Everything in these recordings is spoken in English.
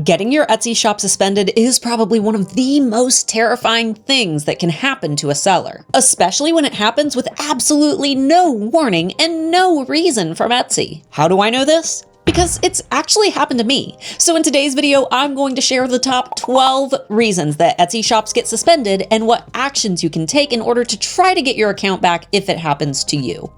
Getting your Etsy shop suspended is probably one of the most terrifying things that can happen to a seller, especially when it happens with absolutely no warning and no reason from Etsy. How do I know this? Because it's actually happened to me. So in today's video, I'm going to share the top 12 reasons that Etsy shops get suspended and what actions you can take in order to try to get your account back if it happens to you.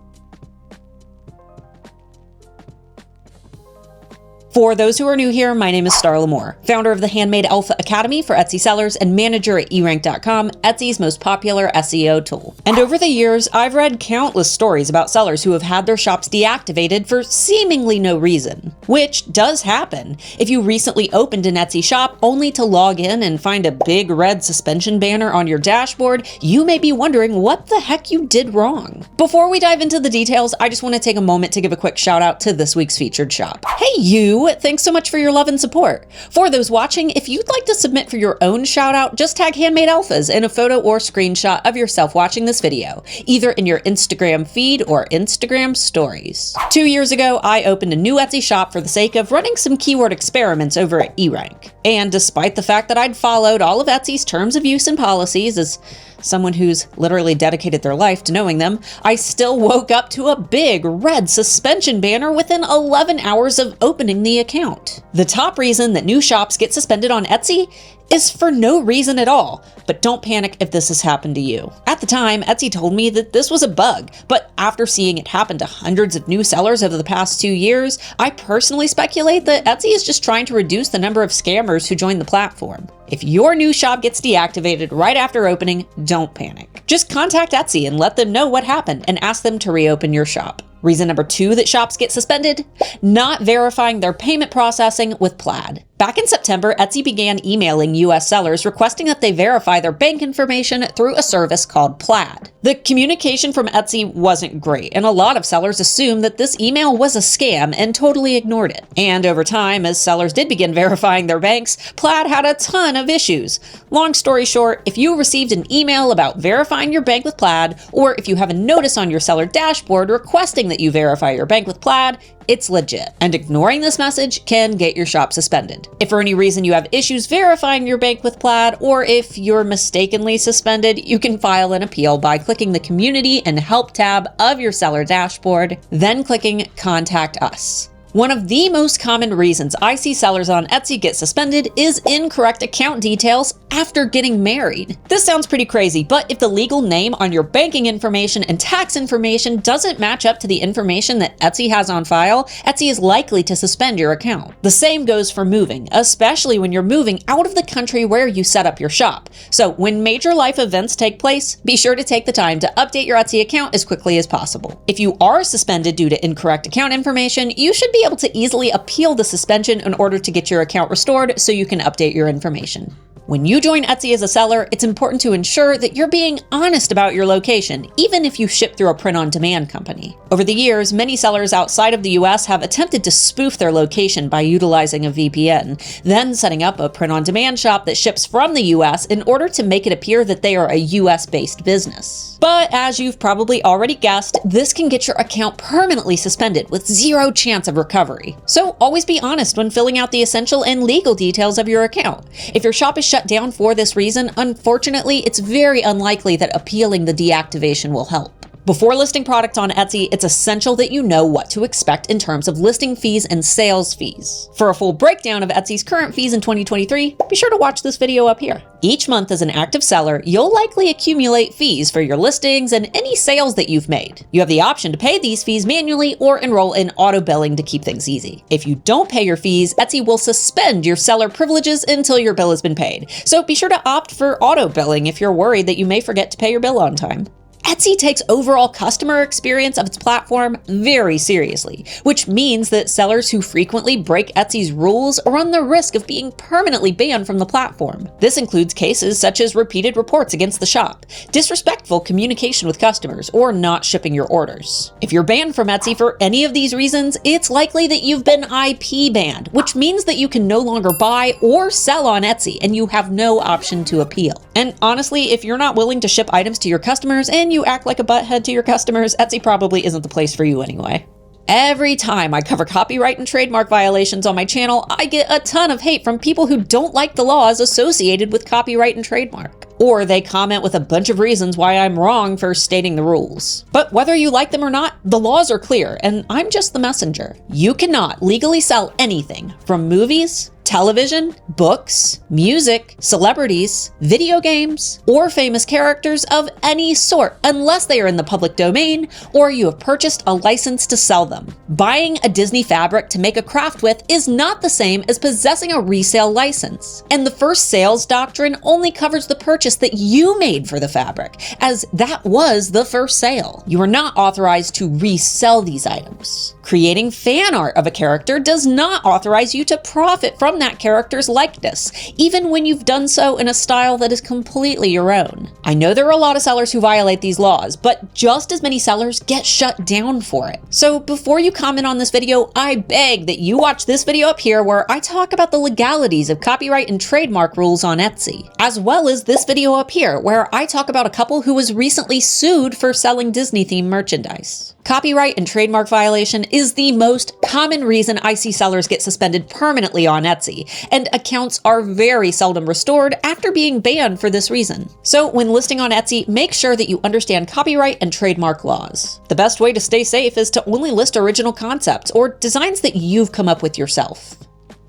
For those who are new here, my name is Starla, founder of the Handmade Alpha Academy for Etsy sellers and manager at erank.com, Etsy's most popular SEO tool. And over the years, I've read countless stories about sellers who have had their shops deactivated for seemingly no reason, which does happen. If you recently opened an Etsy shop only to log in and find a big red suspension banner on your dashboard, you may be wondering what the heck you did wrong. Before we dive into the details, I just want to take a moment to give a quick shout out to this week's featured shop. Hey you! Thanks so much for your love and support. For those watching, if you'd like to submit for your own shout out, just tag Handmade Alphas in a photo or screenshot of yourself watching this video, either in your Instagram feed or Instagram stories. 2 years ago, I opened a new Etsy shop for the sake of running some keyword experiments over at erank. And despite the fact that I'd followed all of Etsy's terms of use and policies as someone who's literally dedicated their life to knowing them, I still woke up to a big red suspension banner within 11 hours of opening the account. The top reason that new shops get suspended on Etsy is for no reason at all, but don't panic if this has happened to you. At the time, Etsy told me that this was a bug, but after seeing it happen to hundreds of new sellers over the past 2 years, I personally speculate that Etsy is just trying to reduce the number of scammers who join the platform. If your new shop gets deactivated right after opening, don't panic. Just contact Etsy and let them know what happened and ask them to reopen your shop. Reason number 2 that shops get suspended: not verifying their payment processing with Plaid. Back in September, Etsy began emailing US sellers requesting that they verify their bank information through a service called Plaid. The communication from Etsy wasn't great, and a lot of sellers assumed that this email was a scam and totally ignored it. And over time, as sellers did begin verifying their banks, Plaid had a ton of issues. Long story short, if you received an email about verifying your bank with Plaid, or if you have a notice on your seller dashboard requesting that you verify your bank with Plaid, it's legit, and ignoring this message can get your shop suspended. If for any reason you have issues verifying your bank with Plaid, or if you're mistakenly suspended, you can file an appeal by clicking the Community and Help tab of your seller dashboard, then clicking Contact Us. One of the most common reasons I see sellers on Etsy get suspended is incorrect account details after getting married. This sounds pretty crazy, but if the legal name on your banking information and tax information doesn't match up to the information that Etsy has on file, Etsy is likely to suspend your account. The same goes for moving, especially when you're moving out of the country where you set up your shop. So when major life events take place, be sure to take the time to update your Etsy account as quickly as possible. If you are suspended due to incorrect account information, you should be able to easily appeal the suspension in order to get your account restored so you can update your information. When you join Etsy as a seller, it's important to ensure that you're being honest about your location, even if you ship through a print-on-demand company. Over the years, many sellers outside of the US have attempted to spoof their location by utilizing a VPN, then setting up a print-on-demand shop that ships from the US in order to make it appear that they are a US-based business. But as you've probably already guessed, this can get your account permanently suspended with zero chance of recovery. So always be honest when filling out the essential and legal details of your account. If your shop is shut down for this reason, unfortunately, it's very unlikely that appealing the deactivation will help. Before listing product on Etsy, it's essential that you know what to expect in terms of listing fees and sales fees. For a full breakdown of Etsy's current fees in 2023, be sure to watch this video up here. Each month as an active seller, you'll likely accumulate fees for your listings and any sales that you've made. You have the option to pay these fees manually or enroll in auto billing to keep things easy. If you don't pay your fees, Etsy will suspend your seller privileges until your bill has been paid. So be sure to opt for auto billing if you're worried that you may forget to pay your bill on time. Etsy takes overall customer experience of its platform very seriously, which means that sellers who frequently break Etsy's rules run the risk of being permanently banned from the platform. This includes cases such as repeated reports against the shop, disrespectful communication with customers, or not shipping your orders. If you're banned from Etsy for any of these reasons, it's likely that you've been IP banned, which means that you can no longer buy or sell on Etsy and you have no option to appeal. And honestly, if you're not willing to ship items to your customers and you act like a butthead to your customers, Etsy probably isn't the place for you anyway. Every time I cover copyright and trademark violations on my channel, I get a ton of hate from people who don't like the laws associated with copyright and trademark. Or they comment with a bunch of reasons why I'm wrong for stating the rules. But whether you like them or not, the laws are clear, and I'm just the messenger. You cannot legally sell anything from movies, television, books, music, celebrities, video games, or famous characters of any sort unless they are in the public domain or you have purchased a license to sell them. Buying a Disney fabric to make a craft with is not the same as possessing a resale license. And the first sales doctrine only covers the purchase that you made for the fabric, as that was the first sale. You are not authorized to resell these items. Creating fan art of a character does not authorize you to profit from that character's likeness, even when you've done so in a style that is completely your own. I know there are a lot of sellers who violate these laws, but just as many sellers get shut down for it. So before you comment on this video, I beg that you watch this video up here where I talk about the legalities of copyright and trademark rules on Etsy, as well as this video up here where I talk about a couple who was recently sued for selling Disney-themed merchandise. Copyright and trademark violation is the most common reason I see sellers get suspended permanently on Etsy, and accounts are very seldom restored after being banned for this reason. So when listing on Etsy, make sure that you understand copyright and trademark laws. The best way to stay safe is to only list original concepts or designs that you've come up with yourself.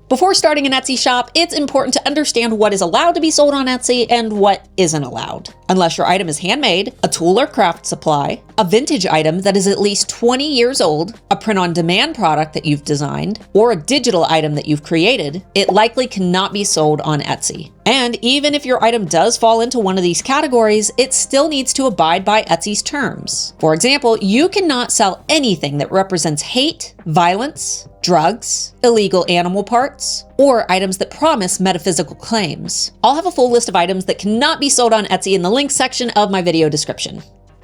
Before starting an Etsy shop, it's important to understand what is allowed to be sold on Etsy and what isn't allowed. Unless your item is handmade, a tool or craft supply, a vintage item that is at least 20 years old, a print-on-demand product that you've designed, or a digital item that you've created, it likely cannot be sold on Etsy. And even if your item does fall into one of these categories, it still needs to abide by Etsy's terms. For example, you cannot sell anything that represents hate, violence, drugs, illegal animal parts, or items that promise metaphysical claims. I'll have a full list of items that cannot be sold on Etsy in the link section of my video description.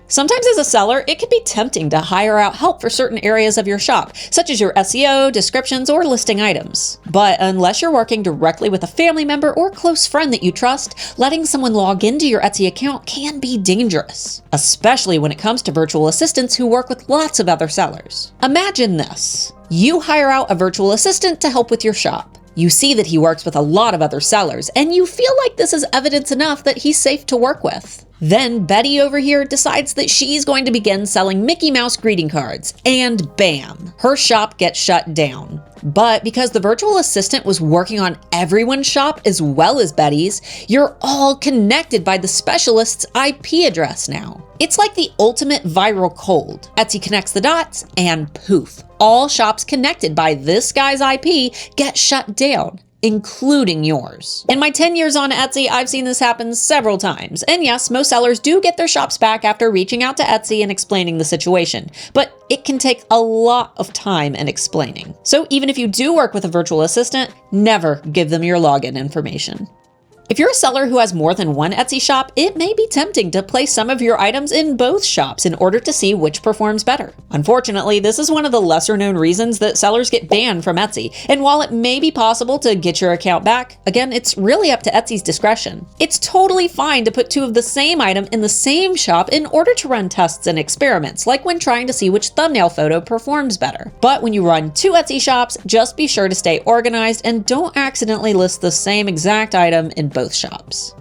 Sometimes as a seller, it can be tempting to hire out help for certain areas of your shop, such as your SEO, descriptions, or listing items. But unless you're working directly with a family member or close friend that you trust, letting someone log into your Etsy account can be dangerous, especially when it comes to virtual assistants who work with lots of other sellers. Imagine this. You hire out a virtual assistant to help with your shop. You see that he works with a lot of other sellers, and you feel like this is evidence enough that he's safe to work with. Then Betty over here decides that she's going to begin selling Mickey Mouse greeting cards, and bam, her shop gets shut down. But because the virtual assistant was working on everyone's shop as well as Betty's, you're all connected by the specialist's IP address now. It's like the ultimate viral cold. Etsy connects the dots and poof, all shops connected by this guy's IP get shut down, including yours. In my 10 years on Etsy, I've seen this happen several times. And yes, most sellers do get their shops back after reaching out to Etsy and explaining the situation, but it can take a lot of time and explaining. So even if you do work with a virtual assistant, never give them your login information. If you're a seller who has more than one Etsy shop, it may be tempting to place some of your items in both shops in order to see which performs better. Unfortunately, this is one of the lesser known reasons that sellers get banned from Etsy. And while it may be possible to get your account back, again, it's really up to Etsy's discretion. It's totally fine to put two of the same item in the same shop in order to run tests and experiments, like when trying to see which thumbnail photo performs better. But when you run two Etsy shops, just be sure to stay organized and don't accidentally list the same exact item in both shops.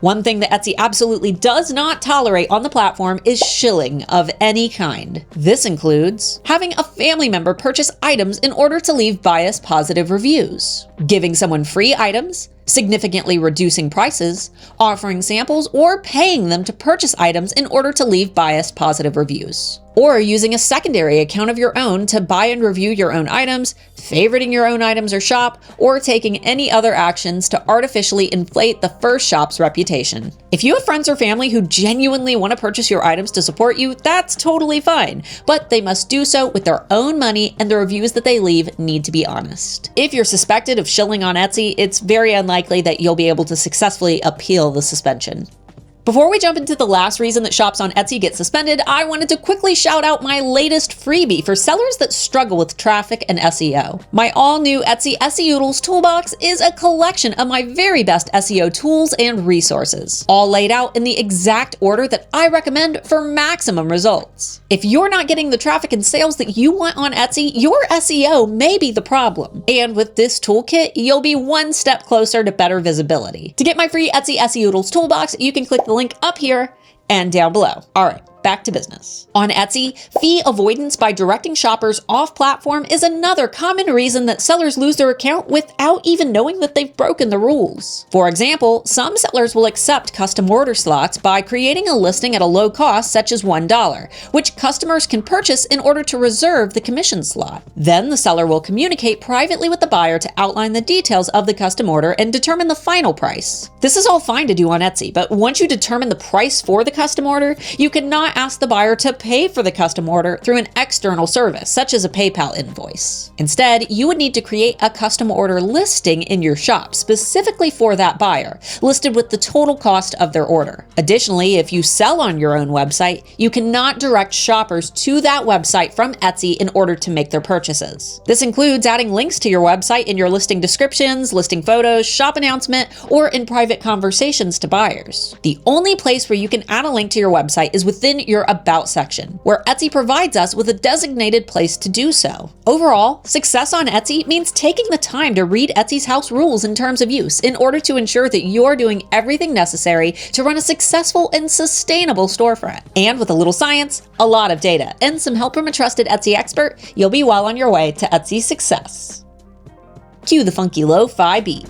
One thing that Etsy absolutely does not tolerate on the platform is shilling of any kind. This includes having a family member purchase items in order to leave biased positive reviews, giving someone free items, significantly reducing prices, offering samples, or paying them to purchase items in order to leave biased positive reviews, or using a secondary account of your own to buy and review your own items, favoriting your own items or shop, or taking any other actions to artificially inflate the first shop's reputation. If you have friends or family who genuinely want to purchase your items to support you, that's totally fine, but they must do so with their own money, and the reviews that they leave need to be honest. If you're suspected of shilling on Etsy, it's very unlikely that you'll be able to successfully appeal the suspension. Before we jump into the last reason that shops on Etsy get suspended, I wanted to quickly shout out my latest freebie for sellers that struggle with traffic and SEO. My all-new Etsy SEOodles toolbox is a collection of my very best SEO tools and resources, all laid out in the exact order that I recommend for maximum results. If you're not getting the traffic and sales that you want on Etsy, your SEO may be the problem. And with this toolkit, you'll be one step closer to better visibility. To get my free Etsy SEOodles toolbox, you can click the link up here and down below. All right, back to business. On Etsy, fee avoidance by directing shoppers off platform is another common reason that sellers lose their account without even knowing that they've broken the rules. For example, some sellers will accept custom order slots by creating a listing at a low cost such as $1, which customers can purchase in order to reserve the commission slot. Then the seller will communicate privately with the buyer to outline the details of the custom order and determine the final price. This is all fine to do on Etsy, but once you determine the price for the custom order, you cannot ask the buyer to pay for the custom order through an external service, such as a PayPal invoice. Instead, you would need to create a custom order listing in your shop specifically for that buyer, listed with the total cost of their order. Additionally, if you sell on your own website, you cannot direct shoppers to that website from Etsy in order to make their purchases. This includes adding links to your website in your listing descriptions, listing photos, shop announcement, or in private conversations to buyers. The only place where you can add a link to your website is within your About section, where Etsy provides us with a designated place to do so. Overall, success on Etsy means taking the time to read Etsy's house rules and terms of use in order to ensure that you're doing everything necessary to run a successful and sustainable storefront. And with a little science, a lot of data, and some help from a trusted Etsy expert, you'll be well on your way to Etsy success. Cue the funky lo-fi beat.